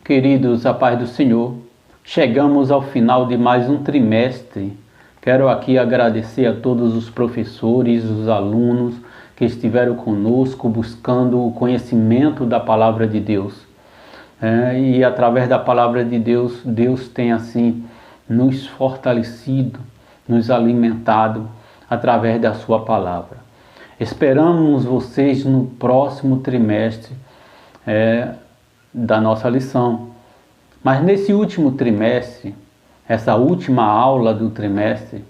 Queridos, a paz do Senhor, chegamos ao final de mais um trimestre. Quero aqui agradecer a todos os professores, os alunos que estiveram conosco buscando o conhecimento da Palavra de Deus. E através da Palavra de Deus, Deus tem assim nos fortalecido, nos alimentado através da sua Palavra. Esperamos vocês no próximo trimestre da nossa lição. Mas nesse último trimestre, essa última aula do trimestre,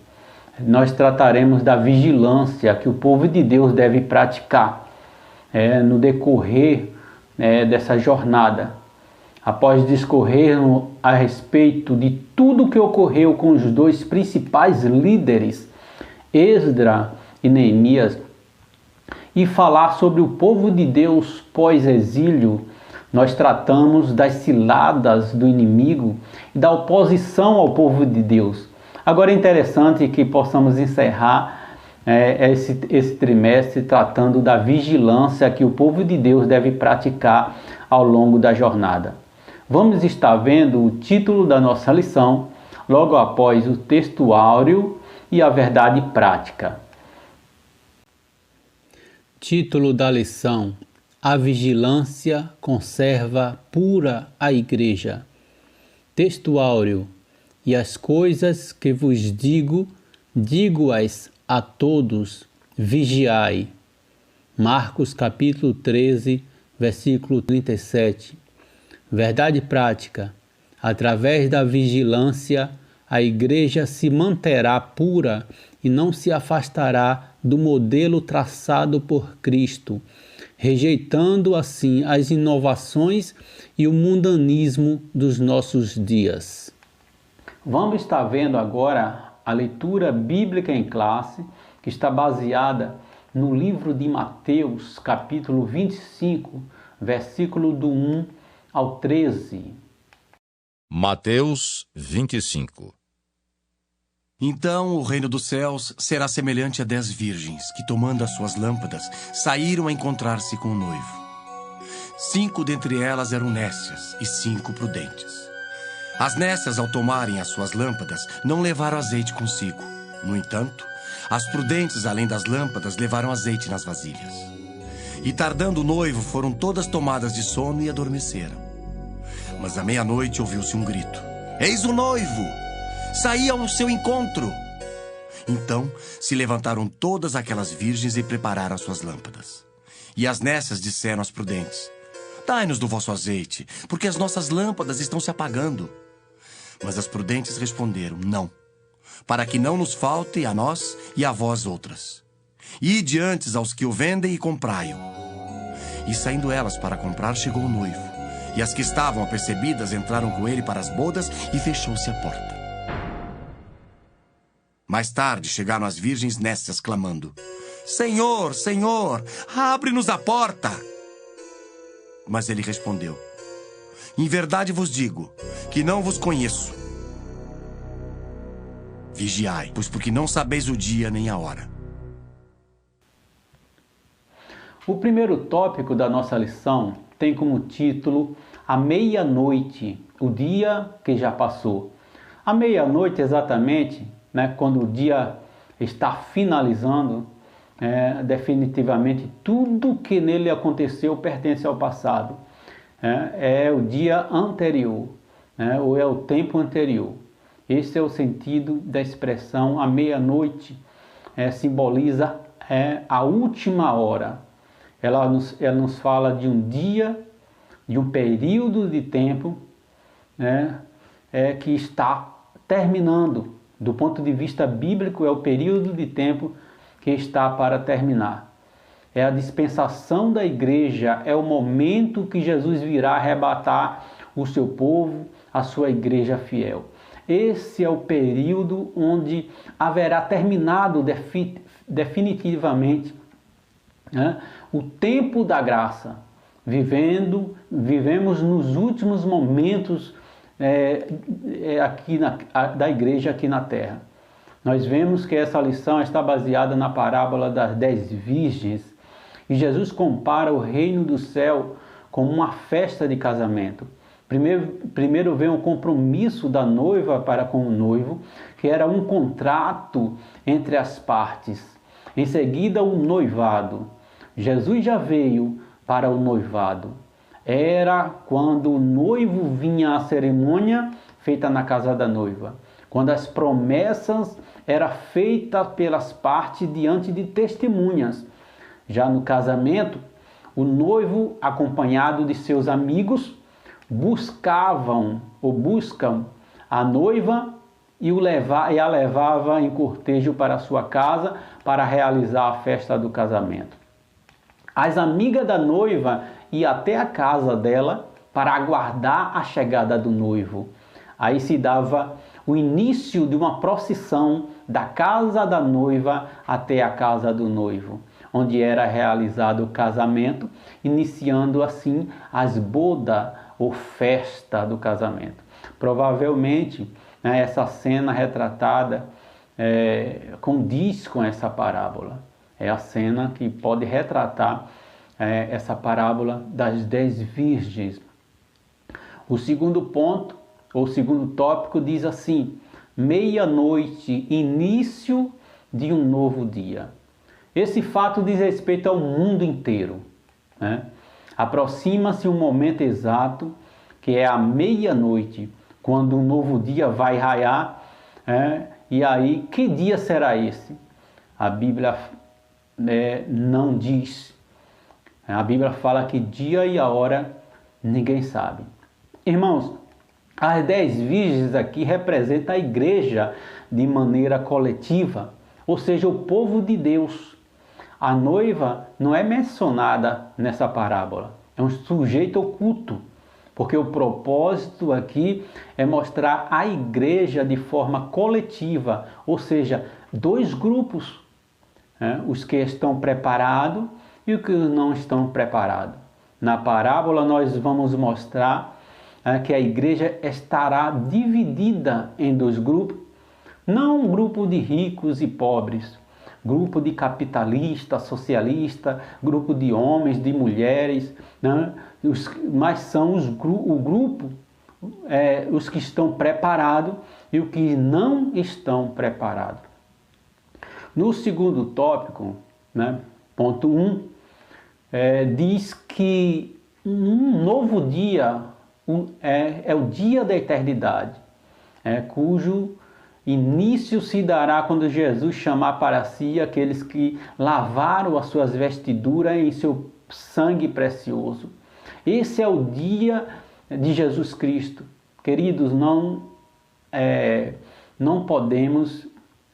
nós trataremos da vigilância que o povo de Deus deve praticar no decorrer dessa jornada. Após discorrermos a respeito de tudo que ocorreu com os dois principais líderes, Esdras e Neemias, e falar sobre o povo de Deus pós-exílio, nós tratamos das ciladas do inimigo e da oposição ao povo de Deus. Agora é interessante que possamos encerrar esse trimestre tratando da vigilância que o povo de Deus deve praticar ao longo da jornada. Vamos estar vendo o título da nossa lição, logo após o texto áureo e a verdade prática. Título da lição: A vigilância conserva pura a igreja. Texto áureo: E as coisas que vos digo, digo-as a todos, vigiai. Marcos capítulo 13, versículo 37. Verdade prática: através da vigilância, a igreja se manterá pura e não se afastará do modelo traçado por Cristo, rejeitando assim as inovações e o mundanismo dos nossos dias. Vamos estar vendo agora a leitura bíblica em classe, que está baseada no livro de Mateus, capítulo 25, versículo do 1 ao 13. Mateus 25. Então o reino dos céus será semelhante a 10 virgens que, tomando as suas lâmpadas, saíram a encontrar-se com o noivo. 5 dentre elas eram nécias e 5 prudentes. As nécias, ao tomarem as suas lâmpadas, não levaram azeite consigo. No entanto, as prudentes, além das lâmpadas, levaram azeite nas vasilhas. E tardando o noivo, foram todas tomadas de sono e adormeceram. Mas à meia-noite ouviu-se um grito: Eis o noivo! Saí ao seu encontro! Então se levantaram todas aquelas virgens e prepararam as suas lâmpadas. E as nécias disseram às prudentes: Dai-nos do vosso azeite, porque as nossas lâmpadas estão se apagando. Mas as prudentes responderam: Não, para que não nos falte a nós e a vós outras. Ide antes aos que o vendem e comprai-o. E saindo elas para comprar, chegou o noivo. E as que estavam apercebidas entraram com ele para as bodas e fechou-se a porta. Mais tarde chegaram as virgens nécias clamando: Senhor, Senhor, abre-nos a porta! Mas ele respondeu: Em verdade vos digo que não vos conheço. Vigiai, pois porque não sabeis o dia nem a hora. O primeiro tópico da nossa lição tem como título A Meia-Noite, o dia que já passou. A meia-noite exatamente, quando o dia está finalizando, definitivamente tudo que nele aconteceu pertence ao passado. É o dia anterior, ou é o tempo anterior. Esse é o sentido da expressão a meia-noite. Simboliza a última hora. Ela nos fala de um dia, de um período de tempo que está terminando. Do ponto de vista bíblico, é o período de tempo que está para terminar. É a dispensação da igreja, é o momento que Jesus virá arrebatar o seu povo, a sua igreja fiel. Esse é o período onde haverá terminado definitivamente o tempo da graça. Vivemos nos últimos momentos da igreja aqui na terra. Nós vemos que essa lição está baseada na parábola das 10 virgens e Jesus compara o reino do céu como uma festa de casamento. Primeiro vem o compromisso da noiva para com o noivo, que era um contrato entre as partes. Em seguida, o noivado. Jesus já veio para o noivado. Era quando o noivo vinha à cerimônia feita na casa da noiva. Quando as promessas eram feitas pelas partes diante de testemunhas. Já no casamento, o noivo, acompanhado de seus amigos, buscam a noiva e a levava em cortejo para a sua casa para realizar a festa do casamento. As amigas da noiva iam até a casa dela para aguardar a chegada do noivo. Aí se dava o início de uma procissão da casa da noiva até a casa do noivo, onde era realizado o casamento, iniciando assim as bodas ou festa do casamento. Provavelmente, essa cena retratada condiz com essa parábola. É a cena que pode retratar essa parábola das 10 virgens. O segundo ponto, ou segundo tópico, diz assim: meia-noite, início de um novo dia. Esse fato diz respeito ao mundo inteiro, né? Aproxima-se um momento exato, que é a meia-noite, quando um novo dia vai raiar. E aí, que dia será esse? A Bíblia não diz. A Bíblia fala que dia e a hora ninguém sabe. Irmãos, as 10 virgens aqui representam a igreja de maneira coletiva, ou seja, o povo de Deus. A noiva não é mencionada nessa parábola, é um sujeito oculto, porque o propósito aqui é mostrar a igreja de forma coletiva, ou seja, 2 grupos, os que estão preparados e os que não estão preparados. Na parábola nós vamos mostrar que a igreja estará dividida em 2 grupos, não um grupo de ricos e pobres, grupo de capitalistas, socialistas, grupo de homens, de mulheres, né? Mas são o grupo, os que estão preparados e os que não estão preparados. No segundo tópico, né, ponto 1, diz que um novo dia é o dia da eternidade, cujo início se dará quando Jesus chamar para si aqueles que lavaram as suas vestiduras em seu sangue precioso. Esse é o dia de Jesus Cristo. Queridos, não podemos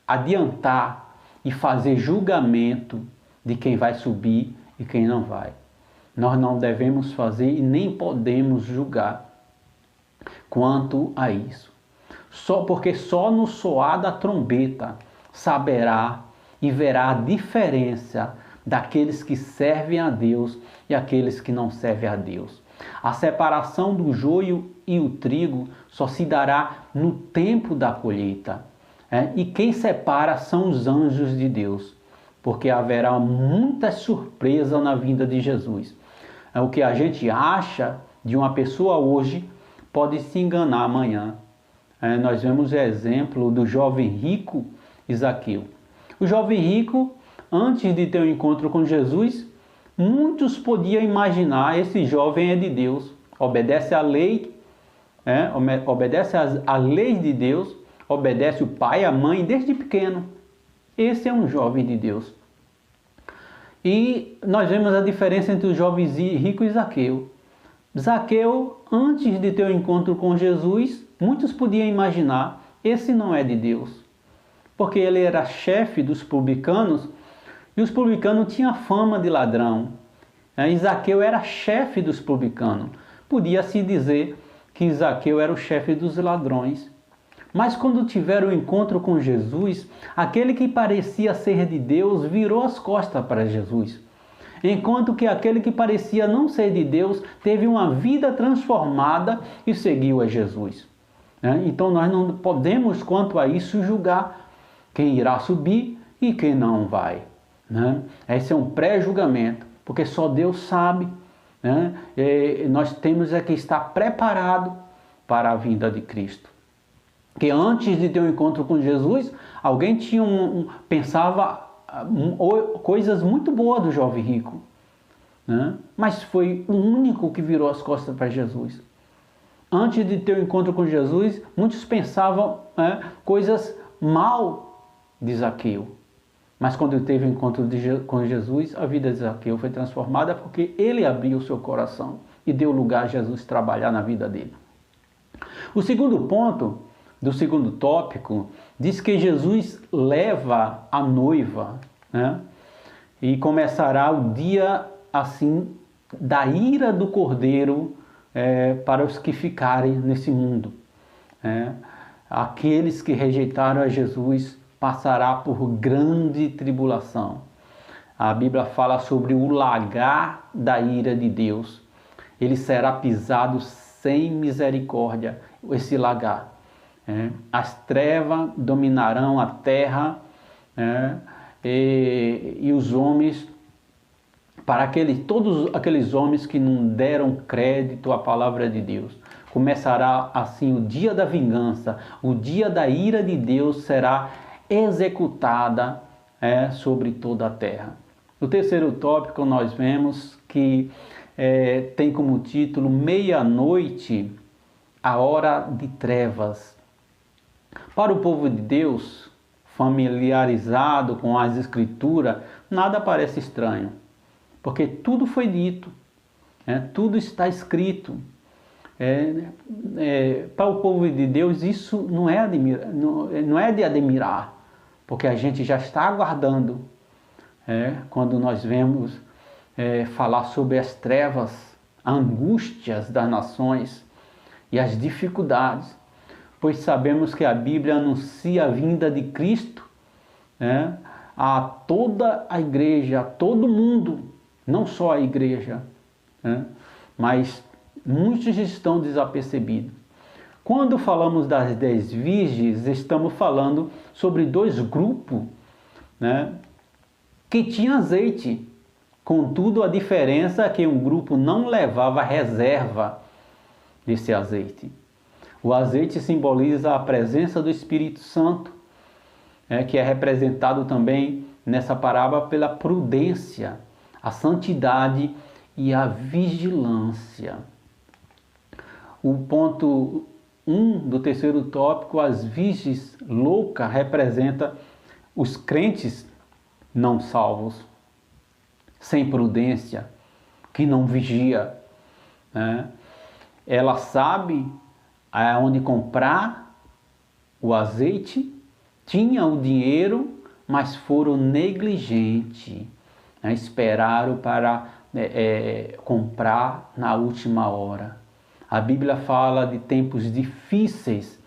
adiantar e fazer julgamento de quem vai subir e quem não vai. Nós não devemos fazer e nem podemos julgar quanto a isso. Porque só no soar da trombeta saberá e verá a diferença daqueles que servem a Deus e aqueles que não servem a Deus. A separação do joio e o trigo só se dará no tempo da colheita. E quem separa são os anjos de Deus, porque haverá muita surpresa na vinda de Jesus. O que a gente acha de uma pessoa hoje pode se enganar amanhã. Nós vemos o exemplo do jovem rico e Zaqueu. O jovem rico, antes de ter um encontro com Jesus, muitos podiam imaginar: esse jovem é de Deus, obedece à lei, obedece às leis de Deus, obedece o pai e a mãe desde pequeno. Esse é um jovem de Deus. E nós vemos a diferença entre o jovem rico e Zaqueu. Zaqueu, antes de ter um encontro com Jesus, muitos podiam imaginar: esse não é de Deus, porque ele era chefe dos publicanos e os publicanos tinham fama de ladrão. E Zaqueu era chefe dos publicanos. Podia-se dizer que Zaqueu era o chefe dos ladrões. Mas quando tiveram o encontro com Jesus, aquele que parecia ser de Deus virou as costas para Jesus, enquanto que aquele que parecia não ser de Deus teve uma vida transformada e seguiu a Jesus. Então nós não podemos, quanto a isso, julgar quem irá subir e quem não vai. Esse é um pré-julgamento, porque só Deus sabe né? Nós temos que estar preparado para a vinda de Cristo. Que antes de ter um encontro com Jesus, alguém tinha pensava coisas muito boas do jovem rico, né? Mas foi o único que virou as costas para Jesus. Antes de ter um encontro com Jesus, muitos pensavam coisas mal de Zaqueu. Mas quando teve o encontro com Jesus, a vida de Zaqueu foi transformada porque ele abriu o seu coração e deu lugar a Jesus trabalhar na vida dele. O segundo ponto do segundo tópico diz que Jesus leva a noiva, né? E começará o dia assim da ira do Cordeiro para os que ficarem nesse mundo. Aqueles que rejeitaram a Jesus passará por grande tribulação. A Bíblia fala sobre o lagar da ira de Deus. Ele será pisado sem misericórdia, esse lagar. As trevas dominarão a terra, e os homens, para todos aqueles homens que não deram crédito à palavra de Deus. Começará assim o dia da vingança, o dia da ira de Deus será executada sobre toda a terra. No terceiro tópico nós vemos que tem como título Meia-noite, a hora de trevas. Para o povo de Deus, familiarizado com as escrituras, nada parece estranho, porque tudo foi dito, tudo está escrito. Para o povo de Deus isso não é de admirar, porque a gente já está aguardando quando nós vemos falar sobre as trevas, angústias das nações e as dificuldades, pois sabemos que a Bíblia anuncia a vinda de Cristo a toda a igreja, a todo mundo, não só a igreja, mas muitos estão desapercebidos. Quando falamos das 10 virgens, estamos falando sobre 2 grupos que tinham azeite. Contudo, a diferença é que um grupo não levava reserva desse azeite. O azeite simboliza a presença do Espírito Santo, que é representado também nessa parábola pela prudência, a santidade e a vigilância. O ponto 1 do terceiro tópico, as virgens loucas, representa os crentes não salvos, sem prudência, que não vigia. Ela sabe aonde comprar o azeite, tinha o dinheiro, mas foram negligentes, esperaram para comprar na última hora. A Bíblia fala de tempos difíceis,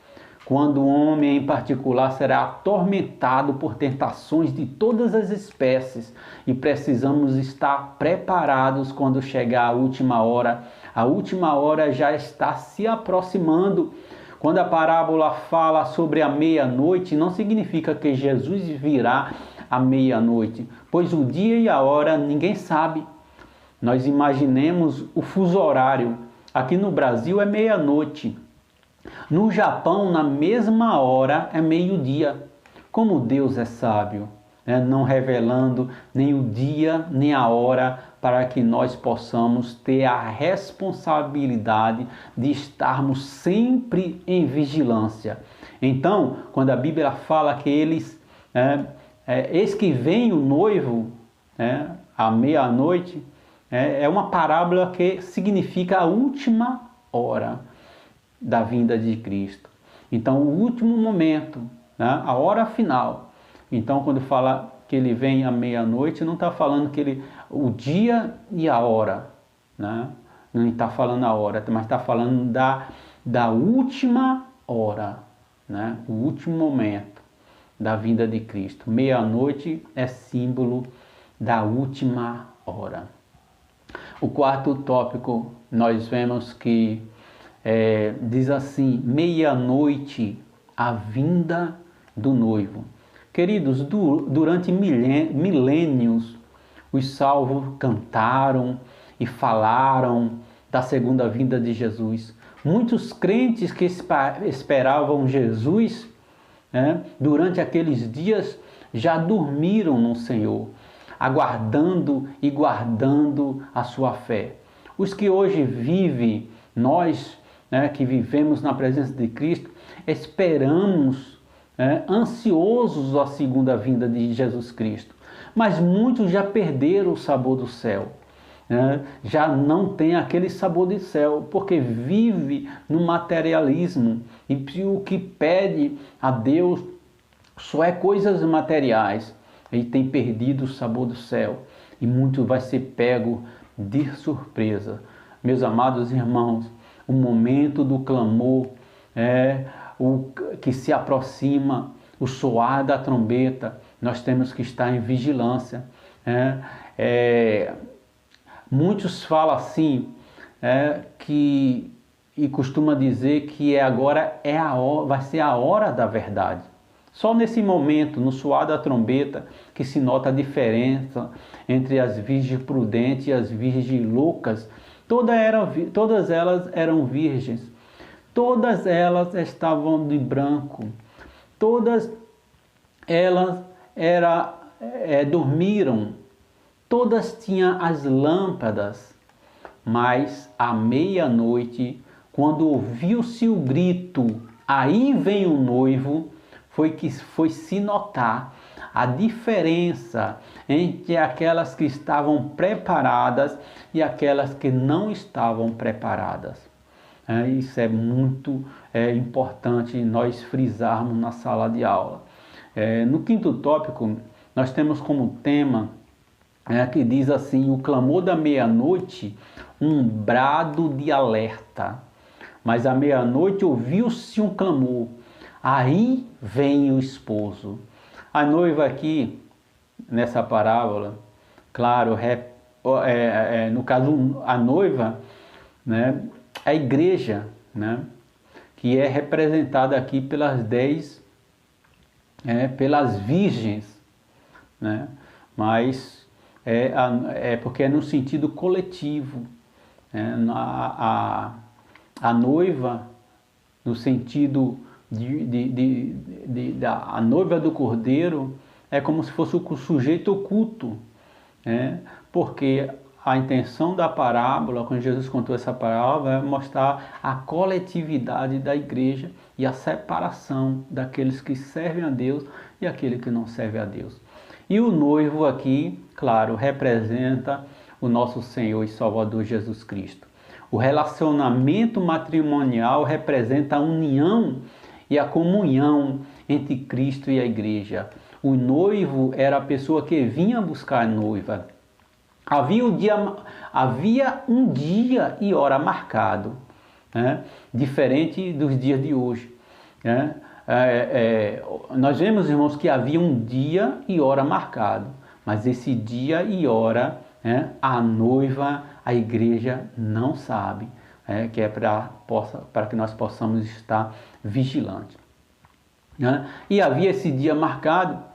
quando o homem em particular será atormentado por tentações de todas as espécies e precisamos estar preparados quando chegar a última hora. A última hora já está se aproximando. Quando a parábola fala sobre a meia-noite, não significa que Jesus virá à meia-noite, pois o dia e a hora ninguém sabe. Nós imaginemos o fuso horário. Aqui no Brasil é meia-noite. No Japão, na mesma hora, é meio-dia. Como Deus é sábio, não revelando nem o dia nem a hora para que nós possamos ter a responsabilidade de estarmos sempre em vigilância. Então, quando a Bíblia fala que eis que vem o noivo à meia-noite, é uma parábola que significa a última hora da vinda de Cristo. Então, o último momento, a hora final. Então, quando fala que ele vem à meia-noite, não está falando que o dia e a hora, não está falando a hora, mas está falando da última hora, o último momento da vinda de Cristo. Meia-noite é símbolo da última hora. O quarto tópico, nós vemos que diz assim: meia-noite, a vinda do noivo. Queridos, durante milênios, os salvos cantaram e falaram da segunda vinda de Jesus. Muitos crentes que esperavam Jesus, né, durante aqueles dias já dormiram no Senhor, aguardando e guardando a sua fé. Os que hoje vivem, nós, né, que vivemos na presença de Cristo, esperamos, ansiosos a segunda vinda de Jesus Cristo. Mas muitos já perderam o sabor do céu. Já não tem aquele sabor de céu, porque vive no materialismo. E o que pede a Deus só é coisas materiais. E tem perdido o sabor do céu. E muito vai ser pego de surpresa. Meus amados irmãos, o momento do clamor o que se aproxima, o soar da trombeta. Nós temos que estar em vigilância. Muitos falam assim, que e costuma dizer que agora vai ser a hora da verdade. Só nesse momento, no soar da trombeta, que se nota a diferença entre as virgens prudentes e as virgens loucas. Todas elas eram virgens, todas elas estavam de branco, todas elas dormiram, todas tinham as lâmpadas, mas à meia-noite, quando ouviu-se o grito, aí vem o noivo, foi se notar a diferença entre aquelas que estavam preparadas e aquelas que não estavam preparadas. Isso é muito importante nós frisarmos na sala de aula. No quinto tópico, nós temos como tema que diz assim: o clamor da meia-noite, um brado de alerta. Mas à meia-noite ouviu-se um clamor, aí vem o esposo. A noiva aqui, nessa parábola, claro, no caso a noiva, né, a igreja, né, que é representada aqui pelas 10, pelas virgens, né, mas porque é no sentido coletivo. A noiva, no sentido a noiva do Cordeiro, é como se fosse o sujeito oculto, porque a intenção da parábola, quando Jesus contou essa parábola, é mostrar a coletividade da igreja e a separação daqueles que servem a Deus e aquele que não serve a Deus. E o noivo aqui, claro, representa o nosso Senhor e Salvador Jesus Cristo. O relacionamento matrimonial representa a união e a comunhão entre Cristo e a igreja. O noivo era a pessoa que vinha buscar a noiva. Havia um dia e hora marcado, diferente dos dias de hoje. Nós vemos, irmãos, que havia um dia e hora marcado, mas esse dia e hora, a noiva, a igreja não sabe, que é para que nós possamos estar vigilantes. E havia esse dia marcado,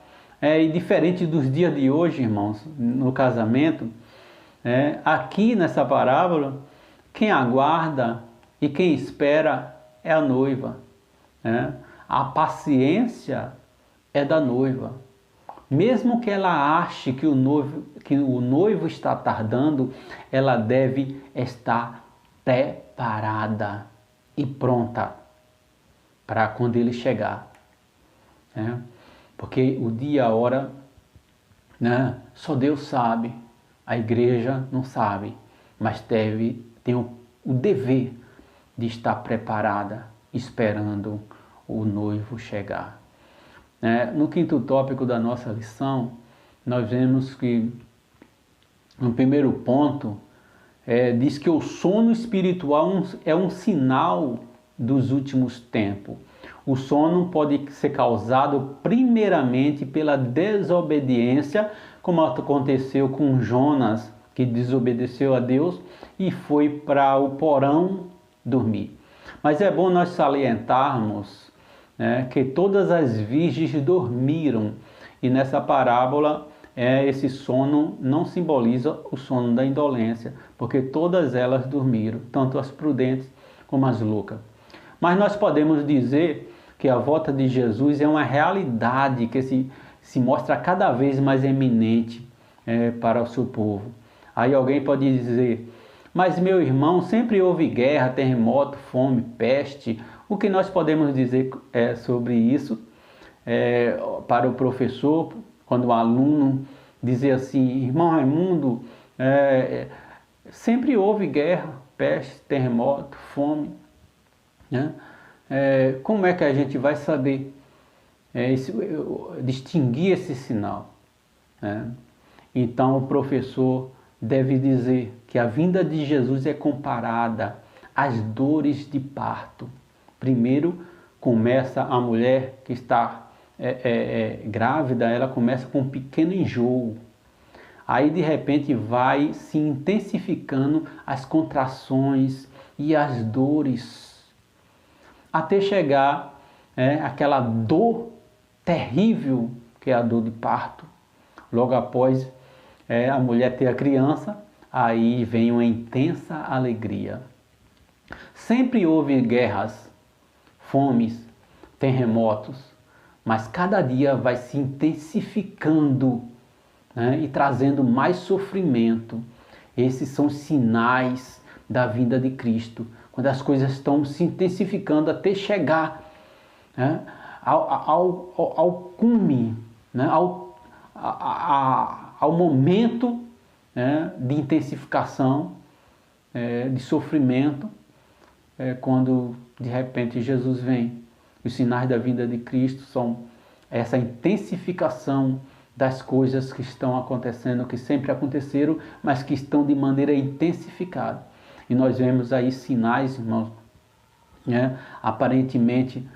e diferente dos dias de hoje, irmãos, no casamento, aqui nessa parábola, quem aguarda e quem espera é a noiva. A paciência é da noiva. Mesmo que ela ache que o noivo está tardando, ela deve estar preparada e pronta para quando ele chegar. Porque o dia e a hora, só Deus sabe, a igreja não sabe, mas tem o dever de estar preparada, esperando o noivo chegar. No quinto tópico da nossa lição, nós vemos que, no primeiro ponto, diz que o sono espiritual é um sinal dos últimos tempos. O sono pode ser causado primeiramente pela desobediência, como aconteceu com Jonas, que desobedeceu a Deus e foi para o porão dormir. Mas é bom nós salientarmos que todas as virgens dormiram, e nessa parábola esse sono não simboliza o sono da indolência, porque todas elas dormiram, tanto as prudentes como as loucas. Mas nós podemos dizer que a volta de Jesus é uma realidade que se mostra cada vez mais eminente para o seu povo. Aí alguém pode dizer, mas meu irmão, sempre houve guerra, terremoto, fome, peste. O que nós podemos dizer sobre isso para o professor, quando o aluno dizer assim, irmão Raimundo, sempre houve guerra, peste, terremoto, fome, né? Como é que a gente vai saber distinguir esse sinal, né? Então o professor deve dizer que a vinda de Jesus é comparada às dores de parto. Primeiro começa a mulher que está grávida, ela começa com um pequeno enjoo. Aí de repente vai se intensificando as contrações e as dores, até chegar aquela dor terrível que é a dor de parto. Logo após a mulher ter a criança, aí vem uma intensa alegria. Sempre houve guerras, fomes, terremotos, mas cada dia vai se intensificando, né, e trazendo mais sofrimento. Esses são sinais da vinda de Cristo, quando as coisas estão se intensificando até chegar, né, ao cume, né, ao momento, né, de intensificação, de sofrimento, quando de repente Jesus vem. Os sinais da vinda de Cristo são essa intensificação das coisas que estão acontecendo, que sempre aconteceram, mas que estão de maneira intensificada. E nós vemos aí sinais, irmãos, né, aparentemente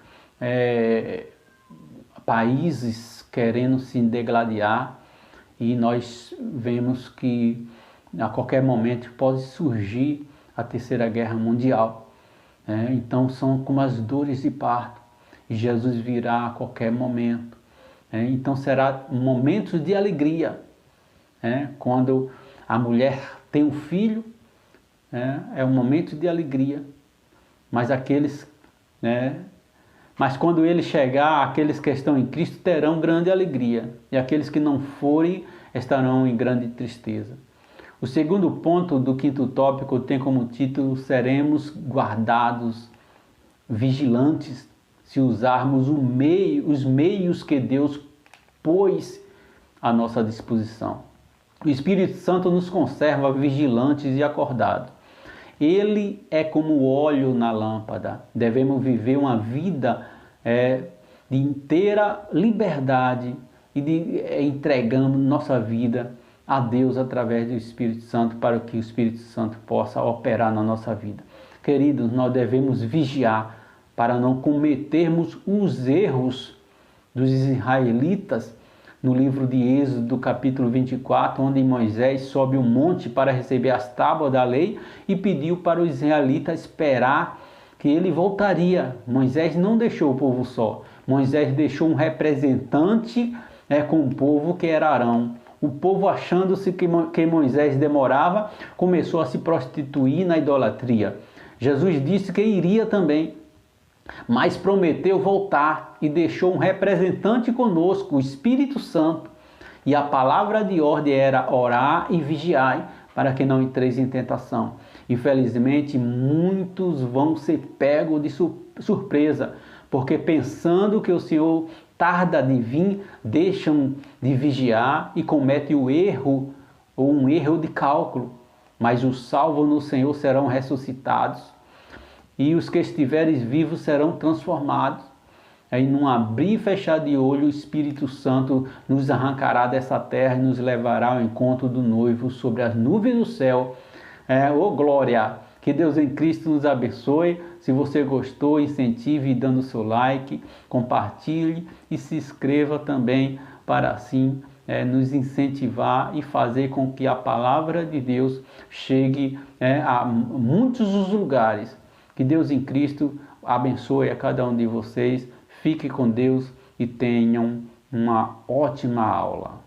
países querendo se degladiar, e nós vemos que a qualquer momento pode surgir a Terceira Guerra Mundial. Então são como as dores de parto, e Jesus virá a qualquer momento. Então será momentos de alegria, quando a mulher tem um filho, é um momento de alegria, mas mas quando ele chegar, aqueles que estão em Cristo terão grande alegria, e aqueles que não forem estarão em grande tristeza. O segundo ponto do quinto tópico tem como título: seremos guardados, vigilantes, se usarmos os meios que Deus pôs à nossa disposição. O Espírito Santo nos conserva vigilantes e acordados. Ele é como o óleo na lâmpada. Devemos viver uma vida de inteira liberdade e de entregando nossa vida a Deus através do Espírito Santo, para que o Espírito Santo possa operar na nossa vida. Queridos, nós devemos vigiar para não cometermos os erros dos israelitas no livro de Êxodo, capítulo 24, onde Moisés sobe um monte para receber as tábuas da lei e pediu para os israelitas esperar que ele voltaria. Moisés não deixou o povo só. Moisés deixou um representante com o povo, que era Arão. O povo, achando-se que Moisés demorava, começou a se prostituir na idolatria. Jesus disse que iria também, mas prometeu voltar e deixou um representante conosco, o Espírito Santo. E a palavra de ordem era orar e vigiar, para que não entreis em tentação. Infelizmente, muitos vão ser pegos de surpresa, porque pensando que o Senhor tarda de vir, deixam de vigiar e cometem o erro, ou um erro de cálculo. Mas os salvos no Senhor serão ressuscitados, e os que estiverem vivos serão transformados. Aí, num abrir e fechar de olho, o Espírito Santo nos arrancará dessa terra e nos levará ao encontro do noivo sobre as nuvens do céu. Ô glória! Que Deus em Cristo nos abençoe. Se você gostou, incentive dando seu like, compartilhe e se inscreva também, para assim nos incentivar e fazer com que a palavra de Deus chegue a muitos os lugares. Que Deus em Cristo abençoe a cada um de vocês. Fique com Deus e tenham uma ótima aula.